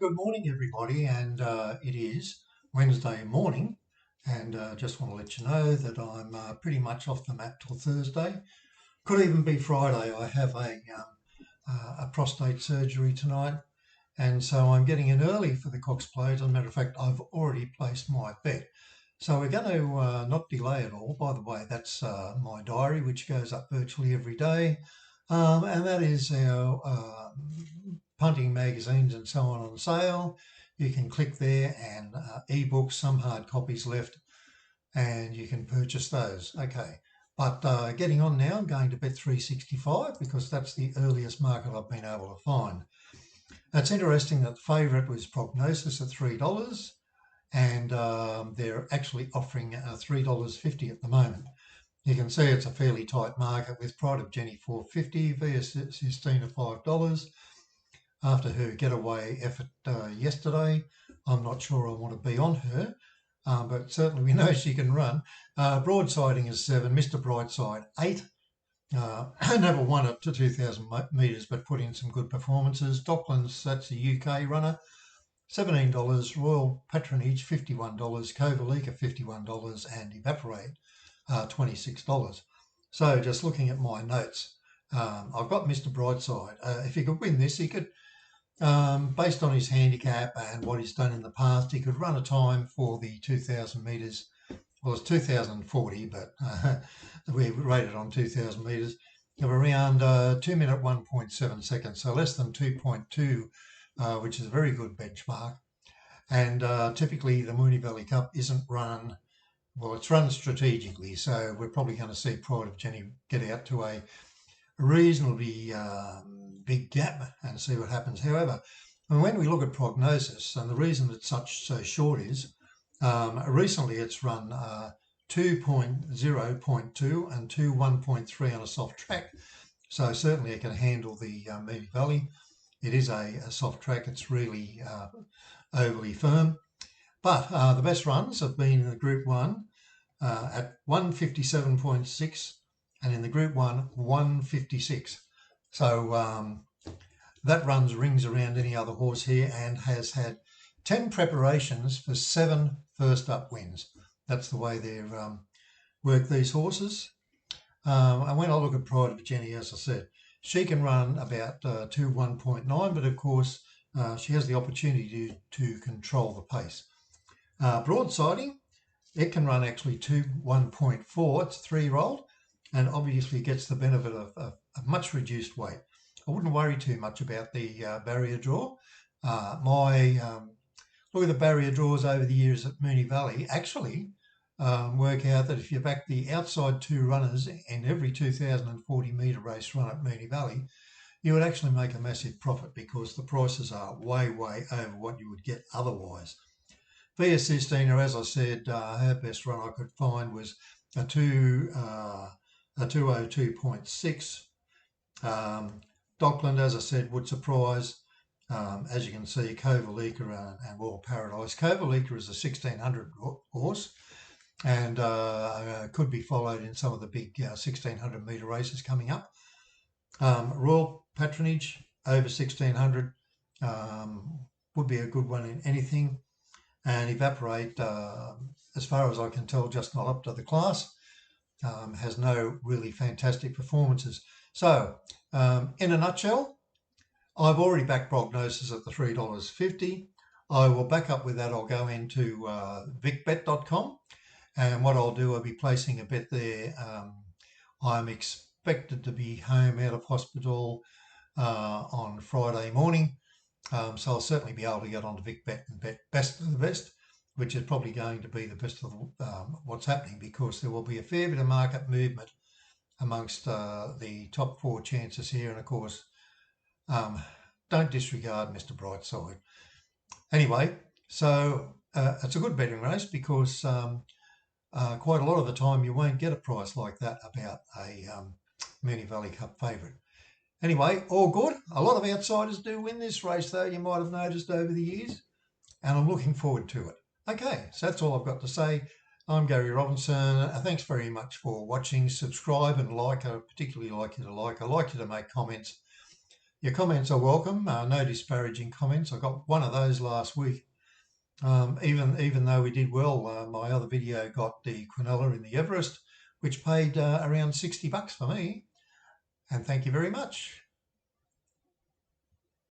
Good morning, everybody, and it is Wednesday morning, and just want to let you know that I'm pretty much off the map till Thursday. Could even be Friday. I have a prostate surgery tonight, and so I'm getting in early for the Cox Plate. As a matter of fact, I've already placed my bet. So we're going to not delay at all. By the way, that's my diary, which goes up virtually every day, and that is our punting magazines and so on sale. You can click there and ebooks, some hard copies left, and you can purchase those. Okay, but getting on now, I'm going to bet 365 because that's the earliest market I've been able to find. It's interesting that the favourite was Prognosis at $3, and they're actually offering $3.50 at the moment. You can see it's a fairly tight market with Pride of Jenny 450, VS Sistina $5. After her getaway effort yesterday, I'm not sure I want to be on her, but certainly we know she can run. Broadsiding is 7, Mr. Brightside 8. Never won up to 2,000 metres, but put in some good performances. Docklands, that's a UK runner, $17. Royal Patronage, $51. Kovalica, $51. And Evaporate, $26. So just looking at my notes, I've got Mr. Brightside. If he could win this, he could, based on his handicap and what he's done in the past, he could run a time for the 2,000 metres. Well, it's 2,040, but we rated on 2,000 metres of around 2 minute 1.7 seconds, so less than 2.2, which is a very good benchmark. And typically the Moonee Valley Cup isn't run, well, it's run strategically, so we're probably going to see Pride of Jenny get out to a reasonably big gap and see what happens. However, when we look at Prognosis, and the reason it's so short is recently it's run 2.0.2 and 2.1.3 on a soft track, so certainly it can handle the Moonee Valley. It is a soft track, it's really overly firm, but the best runs have been in the Group 1 at 157.6 and in the Group 1, 156. So that rings around any other horse here and has had 10 preparations for 7 first-up wins. That's the way they work these horses. And when I look at Pride of Jenny, as I said, she can run about 2.1.9, but of course she has the opportunity to control the pace. Broadsiding, it can run actually 2.1.4. It's 3-year-old, and obviously gets the benefit of a much reduced weight. I wouldn't worry too much about the barrier draw. Look at the barrier draws over the years at Moonee Valley. Actually, work out that if you back the outside 2 runners in every 2,040 metre race run at Moonee Valley, you would actually make a massive profit because the prices are way, way over what you would get otherwise. VS Sistina, as I said, her best run I could find was a 202.6. Dockland, as I said, would surprise. As you can see, Kovalica and Royal Paradise. Kovalica is a 1,600 horse and could be followed in some of the big 1,600 metre races coming up. Royal Patronage, over 1,600, would be a good one in anything. And Evaporate, as far as I can tell, just not up to the class. Has no really fantastic performances. So, in a nutshell, I've already backed Prognosis at the $3.50. I will back up with that. I'll go into vicbet.com, and what I'll do, I'll be placing a bet there. I'm expected to be home out of hospital on Friday morning, so I'll certainly be able to get onto VicBet and bet best of the best, which is probably going to be the best of what's happening, because there will be a fair bit of market movement amongst the top 4 chances here. And of course, don't disregard Mr. Brightside. Anyway, so it's a good betting race because quite a lot of the time you won't get a price like that about a Moonee Valley Cup favourite. Anyway, all good. A lot of outsiders do win this race, though, you might have noticed over the years, and I'm looking forward to it. Okay, so that's all I've got to say. I'm Gary Robinson. Thanks very much for watching. Subscribe and like. I particularly like you to like. I like you to make comments. Your comments are welcome. No disparaging comments. I got one of those last week. Even though we did well, my other video got the Quinella in the Everest, which paid around $60 for me. And thank you very much.